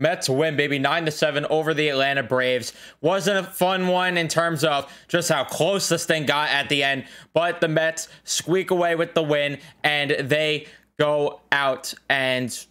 Mets win, baby, 9-7 over the Atlanta Braves. Wasn't a fun one in terms of just how close this thing got at the end, but the Mets squeak away with the win, and they go out and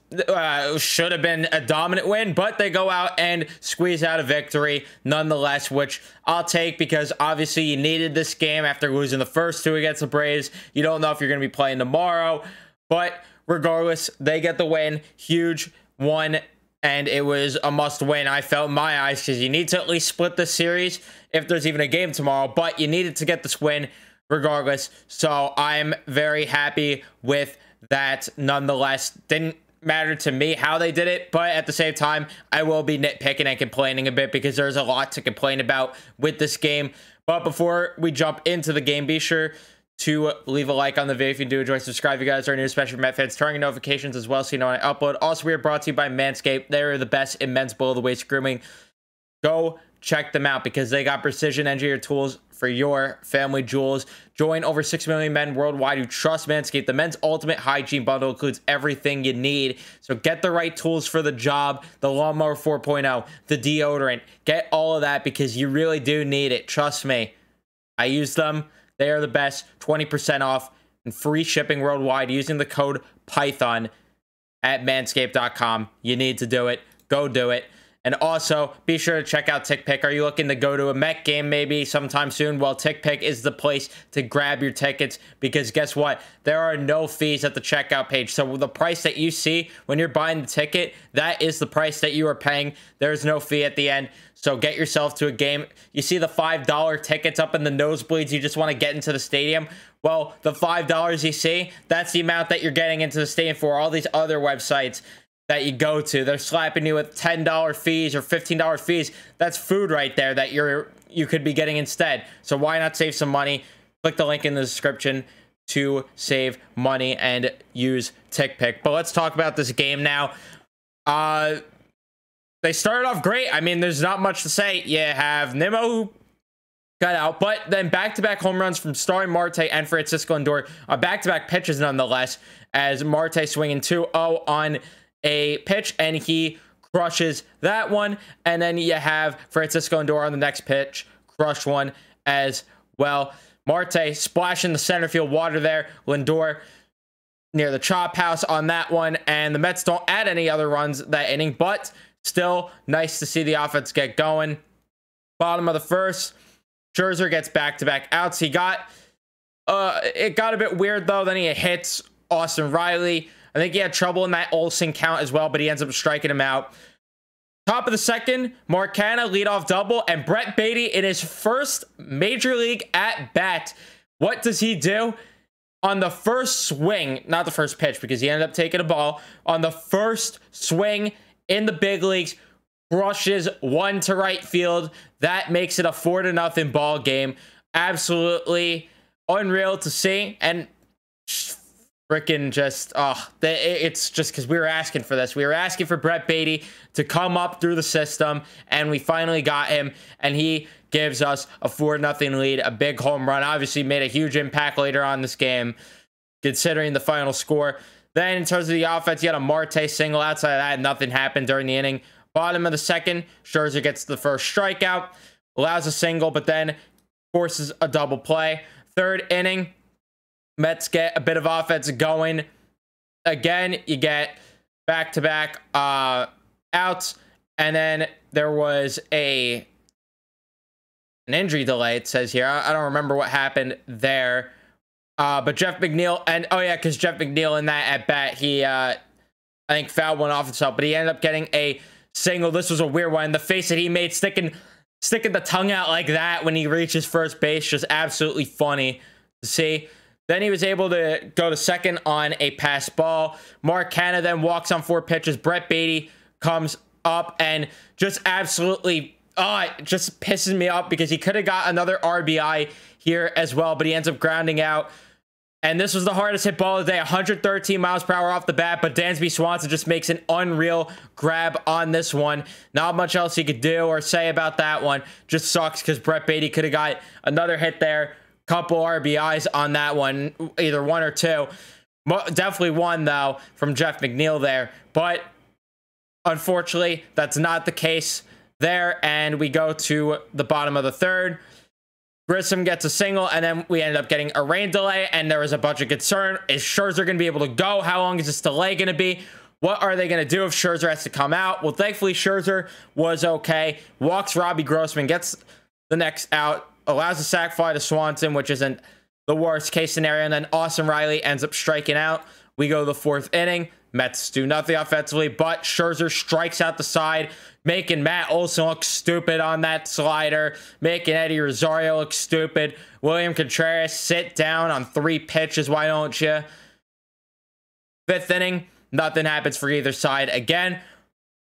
should have been a dominant win, but they go out and squeeze out a victory nonetheless, which I'll take because obviously you needed this game after losing the first two against the Braves. You don't know if you're going to be playing tomorrow, but regardless, they get the win. Huge one. And it was a must win, I felt in my eyes, because you need to at least split the series if there's even a game tomorrow, but you needed to get this win regardless. So I'm very happy with that nonetheless. Didn't matter to me how they did it, but at the same time, I will be nitpicking and complaining a bit because there's a lot to complain about with this game. But before we jump into the game, be sure to leave a like on the video if you do enjoy. Subscribe if you guys are new, especially Met fans. Turn on notifications as well so you know when I upload. Also, we are brought to you by Manscaped. They're the best in men's below-the-waist grooming. Go check them out because they got precision engineered tools for your family jewels. Join over 6 million men worldwide who trust Manscaped. The men's ultimate hygiene bundle includes everything you need. So get the right tools for the job. The Lawnmower 4.0, the deodorant. Get all of that because you really do need it. Trust me. I use them. They are the best. 20% off and free shipping worldwide using the code Python at manscaped.com. You need to do it. Go do it. And also, be sure to check out TickPick. Are you looking to go to a Met game maybe sometime soon? Well, TickPick is the place to grab your tickets because guess what? There are no fees at the checkout page. So the price that you see when you're buying the ticket, that is the price that you are paying. There's no fee at the end. So get yourself to a game. You see the $5 tickets up in the nosebleeds. You just want to get into the stadium. Well, the $5 you see, that's the amount that you're getting into the stadium for. All these other websites that you go to, they're slapping you with $10 fees or $15 fees. That's food right there that you could be getting instead. So why not save some money? Click the link in the description to save money and use TickPick. But let's talk about this game now. They started off great. I mean, there's not much to say. You have Nimmo who got out, but then back-to-back home runs from starring Marte and Francisco Lindor. Back-to-back pitches nonetheless, as Marte swinging 2-0 on a pitch, and he crushes that one. And then you have Francisco Lindor on the next pitch, crush one as well. Marte splashing the center field water there. Lindor near the chop house on that one, and the Mets don't add any other runs that inning, but still nice to see the offense get going. Bottom of the first, Scherzer gets back-to-back outs. He got it got a bit weird though. Then he hits Austin Riley. I think he had trouble in that Olsen count as well, but he ends up striking him out. Top of the second, Marcana leadoff double, and Brett Baty in his first major league at bat. What does he do? On the first swing, not the first pitch because he ended up taking a ball, on the first swing in the big leagues, crushes one to right field. That makes it a 4-0 ball game. Absolutely unreal to see, and freaking just, it's just because we were asking for this. We were asking for Brett Baty to come up through the system, and we finally got him, and he gives us a 4-0 lead, a big home run. Obviously made a huge impact later on this game, considering the final score. Then in terms of the offense, you had a Marte single. Outside of that, nothing happened during the inning. Bottom of the second, Scherzer gets the first strikeout, allows a single, but then forces a double play. Third inning, Mets get a bit of offense going. Again, you get back-to-back outs, and then there was an injury delay, it says here. I don't remember what happened there. But Jeff McNeil, and oh yeah, because Jeff McNeil in that at-bat, he, I think, fouled one off himself, but he ended up getting a single. This was a weird one. The face that he made, sticking the tongue out like that when he reaches first base, just absolutely funny to see. Then he was able to go to second on a pass ball. Mark Hanna then walks on 4 pitches. Brett Baty comes up and just absolutely, it just pisses me off because he could have got another RBI here as well, but he ends up grounding out. And this was the hardest hit ball of the day, 113 miles per hour off the bat, but Dansby Swanson just makes an unreal grab on this one. Not much else he could do or say about that one. Just sucks because Brett Baty could have got another hit there. Couple RBIs on that one, either 1 or 2. Definitely 1, though, from Jeff McNeil there. But unfortunately, that's not the case there. And we go to the bottom of the third. Grissom gets a single, and then we ended up getting a rain delay, and there was a bunch of concern. Is Scherzer going to be able to go? How long is this delay going to be? What are they going to do if Scherzer has to come out? Well, thankfully, Scherzer was okay. Walks Robbie Grossman, gets the next out, allows a sac fly to Swanson, which isn't the worst case scenario, and then Austin Riley ends up striking out. We go to the fourth inning. Mets do nothing offensively, but Scherzer strikes out the side, making Matt Olson look stupid on that slider, making Eddie Rosario look stupid. William Contreras sit down on 3 pitches. Why don't you? Fifth inning, nothing happens for either side again.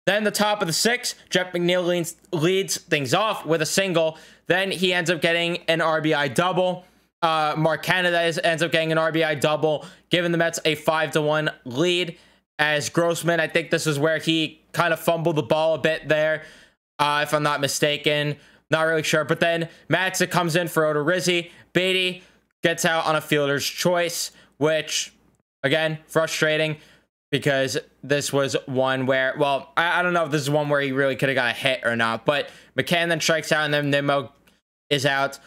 Then the top of the 6th, Jeff McNeil leads things off with a single. Then he ends up getting an RBI double. Mark Canada ends up getting an RBI double, giving the Mets a 5-1 lead. As Grossman, I think this is where he kind of fumbled the ball a bit there, if I'm not mistaken. Not really sure. But then Matzik comes in for Odorizzi. BATY gets out on a fielder's choice, which, again, frustrating because this was one where, well, I don't know if this is one where he really could have got a hit or not. But McCann then strikes out, and then Nimmo is out.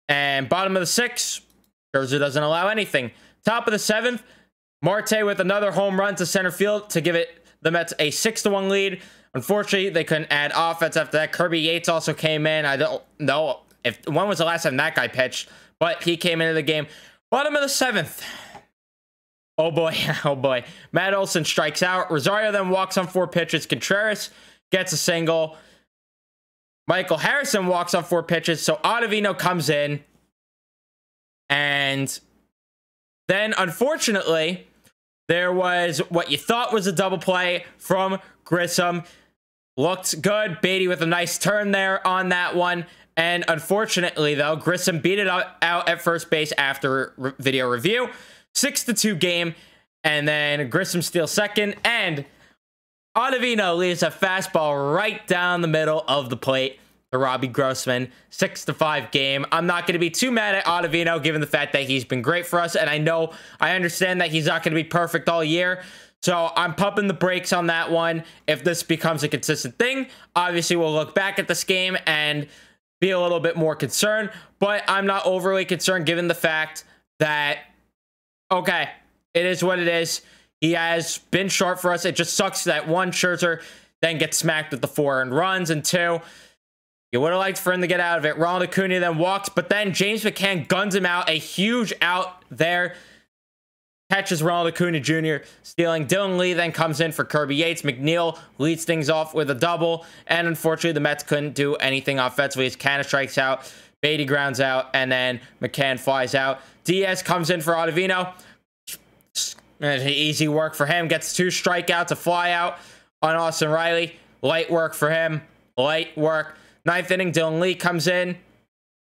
And bottom of the 6th, Scherzer doesn't allow anything. Top of the 7th, Marte with another home run to center field to give it the Mets a 6-1 lead. Unfortunately, they couldn't add offense after that. Kirby Yates also came in. I don't know when was the last time that guy pitched, but he came into the game. Bottom of the 7th. Oh boy, oh boy. Matt Olson strikes out. Rosario then walks on 4 pitches. Contreras gets a single. Michael Harrison walks on 4 pitches. So Ottavino comes in. And then, unfortunately, there was what you thought was a double play from Grissom. Looked good. BATY with a nice turn there on that one. And unfortunately, though, Grissom beat it out at first base after video review. 6-2 game. And then Grissom steals second. And Ottavino leaves a fastball right down the middle of the plate to Robbie Grossman. 6-5 game. I'm not going to be too mad at Ottavino given the fact that he's been great for us. And I understand that he's not going to be perfect all year. So I'm pumping the brakes on that one. If this becomes a consistent thing, obviously we'll look back at this game and be a little bit more concerned. But I'm not overly concerned given the fact that, okay, it is what it is. He has been short for us. It just sucks that 1, Scherzer then gets smacked with the 4 earned runs, and 2, you would have liked for him to get out of it. Ronald Acuna then walks, but then James McCann guns him out. A huge out there. Catches Ronald Acuna Jr. stealing. Dylan Lee then comes in for Kirby Yates. McNeil leads things off with a double. And unfortunately, the Mets couldn't do anything offensively as Canna strikes out. BATY grounds out. And then McCann flies out. Diaz comes in for Ottavino. Easy work for him. Gets 2 strikeouts, a fly out on Austin Riley. Light work for him. Light work. 9th inning, Dylan Lee comes in.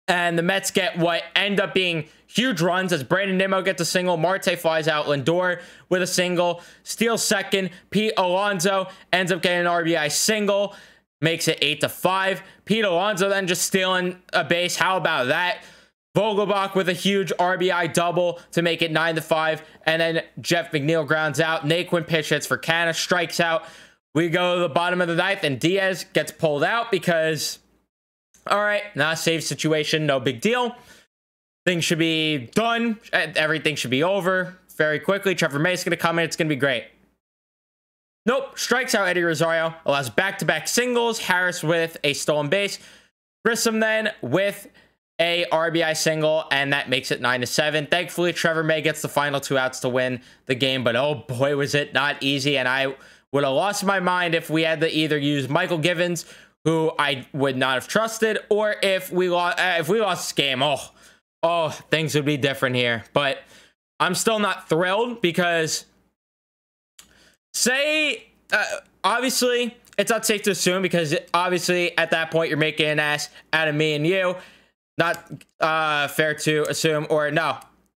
And the Mets get what end up being huge runs as Brandon Nimmo gets a single. Marte flies out. Lindor with a single. Steals second. Pete Alonso ends up getting an RBI single. Makes it 8-5. Pete Alonso then just stealing a base. How about that? Vogelbach with a huge RBI double to make it 9-5. And then Jeff McNeil grounds out. Naquin pitch hits for Canna. Strikes out. We go to the bottom of the 9th, and Diaz gets pulled out because, all right, not a save situation. No big deal. Things should be done. Everything should be over very quickly. Trevor May's going to come in. It's going to be great. Nope. Strikes out Eddie Rosario. Allows back-to-back singles. Harris with a stolen base. Grissom then with a RBI single, and that makes it 9-7. Thankfully, Trevor May gets the final 2 outs to win the game, but oh boy, was it not easy, and I would have lost my mind if we had to either use Michael Givens, who I would not have trusted, or if we lost this game. Oh, things would be different here. But I'm still not thrilled because, obviously, it's not safe to assume because obviously at that point you're making an ass out of me and you. Not fair to assume, or no,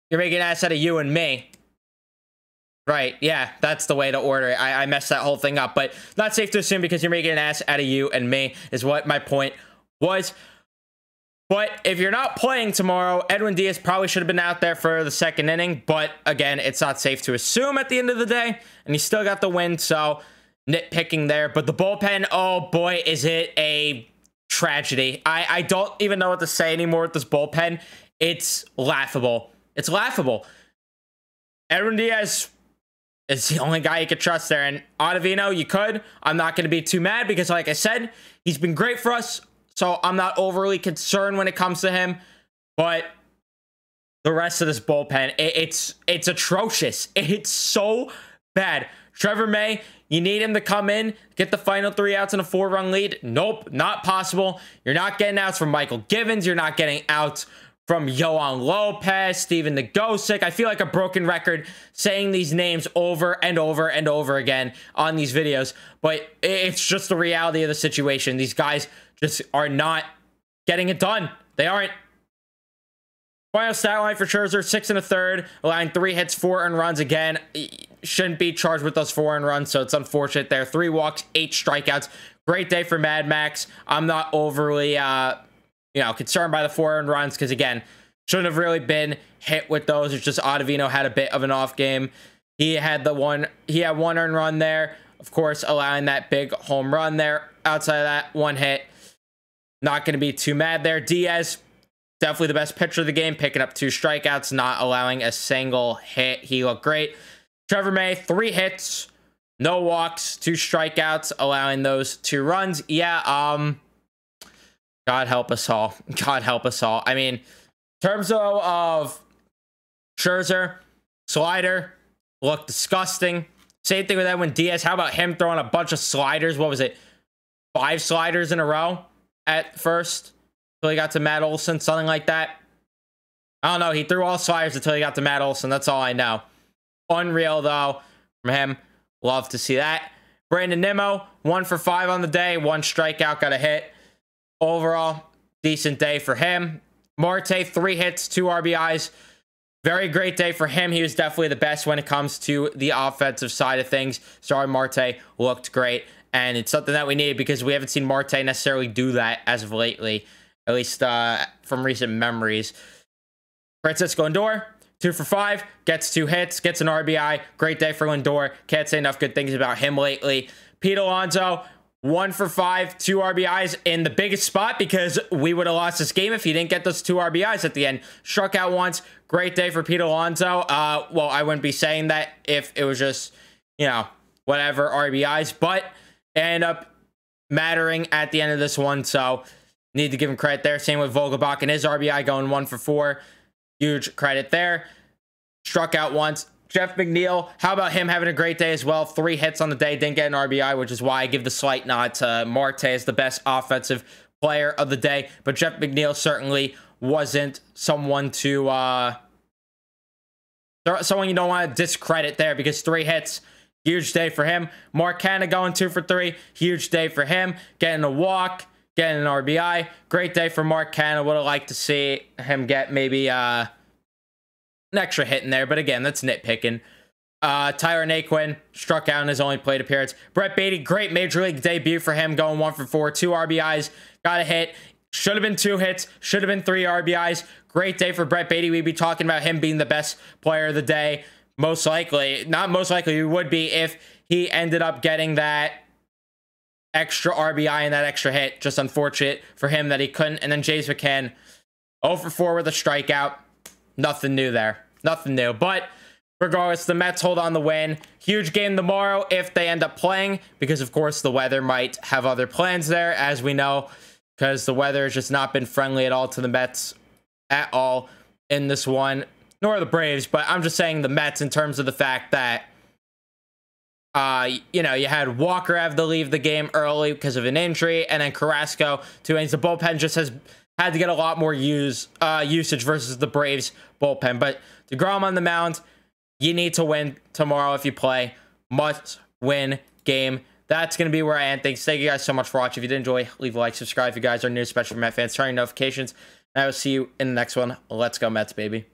you're making an ass out of you and me. Right, yeah, that's the way to order it. I messed that whole thing up, but not safe to assume because you're making an ass out of you and me is what my point was. But if you're not playing tomorrow, Edwin Diaz probably should have been out there for the 2nd inning, but again, it's not safe to assume at the end of the day, and he still got the win, so nitpicking there. But the bullpen, oh boy, is it a tragedy. I don't even know what to say anymore with this bullpen. It's laughable. It's laughable. Edwin Diaz is the only guy you could trust there. And Ottavino, you could. I'm not going to be too mad because, like I said, he's been great for us. So I'm not overly concerned when it comes to him. But the rest of this bullpen, it's atrocious. It's so bad. Trevor May, you need him to come in, get the final 3 outs in a 4-run lead. Nope, not possible. You're not getting outs from Michael Givens. You're not getting outs from Yohan Lopez, Steven Nagosic. I feel like a broken record saying these names over and over and over again on these videos, but it's just the reality of the situation. These guys just are not getting it done. They aren't. Final stat line for Scherzer, 6 1/3, allowing 3 hits, 4 earned runs. Again, shouldn't be charged with those 4 earned runs, so it's unfortunate there. 3 walks, 8 strikeouts. Great day for Mad Max. I'm not overly, concerned by the 4 earned runs because, again, shouldn't have really been hit with those. It's just Ottavino had a bit of an off game. He had 1 earned run there, of course, allowing that big home run there. Outside of that, 1 hit. Not going to be too mad there. Diaz, definitely the best pitcher of the game, picking up 2 strikeouts, not allowing a single hit. He looked great. Trevor May, 3 hits, no walks, 2 strikeouts, allowing those 2 runs. Yeah, God help us all. God help us all. I mean, in terms of Scherzer, slider, looked disgusting. Same thing with Edwin Diaz. How about him throwing a bunch of sliders? What was it? 5 sliders in a row at first until he got to Matt Olson, something like that. I don't know. He threw all sliders until he got to Matt Olson. That's all I know. Unreal, though, from him. Love to see that. Brandon Nimmo, 1 for 5 on the day. 1 strikeout, got a hit. Overall, decent day for him. Marte, 3 hits, 2 RBIs. Very great day for him. He was definitely the best when it comes to the offensive side of things. Sorry, Marte looked great. And it's something that we need because we haven't seen Marte necessarily do that as of lately. At least from recent memories. Francisco Lindor, 2 for 5. Gets 2 hits. Gets an RBI. Great day for Lindor. Can't say enough good things about him lately. Pete Alonso, 1 for 5, 2 RBIs in the biggest spot because we would have lost this game if he didn't get those 2 RBIs at the end. Struck out once. Great day for Pete Alonso. Well, I wouldn't be saying that if it was just, whatever RBIs, but it ended up mattering at the end of this one. So need to give him credit there. Same with Vogelbach and his RBI going 1 for 4. Huge credit there. Struck out once. Jeff McNeil, how about him having a great day as well? 3 hits on the day, didn't get an RBI, which is why I give the slight nod to Marte as the best offensive player of the day. But Jeff McNeil certainly wasn't someone to someone you don't want to discredit there because 3 hits, huge day for him. Mark Canha going 2 for 3, huge day for him. Getting a walk, getting an RBI, great day for Mark Canha. Would have liked to see him get maybe an extra hit in there, but again, that's nitpicking. Tyler Naquin struck out in his only plate appearance. Brett Baty, great major league debut for him, going 1 for 4, 2 RBIs, got a hit. Should have been 2 hits, should have been 3 RBIs. Great day for Brett Baty. We'd be talking about him being the best player of the day. Most likely, not most likely, he would be if he ended up getting that extra RBI and that extra hit. Just unfortunate for him that he couldn't. And then James McCann, 0 for 4 with a strikeout. Nothing new there. Nothing new. But regardless, the Mets hold on the win. Huge game tomorrow if they end up playing, because of course the weather might have other plans there, as we know, because the weather has just not been friendly at all to the Mets at all in this one, nor the Braves. But I'm just saying the Mets in terms of the fact that you had Walker have to leave the game early because of an injury, and then Carrasco, 2 innings. The bullpen just has had to get a lot more usage versus the Braves bullpen. But DeGrom on the mound, you need to win tomorrow if you play. Must win game. That's going to be where I end things. Thank you guys so much for watching. If you did enjoy, leave a like, subscribe. If you guys are new, especially Met fans, turn on notifications. And I will see you in the next one. Let's go Mets, baby.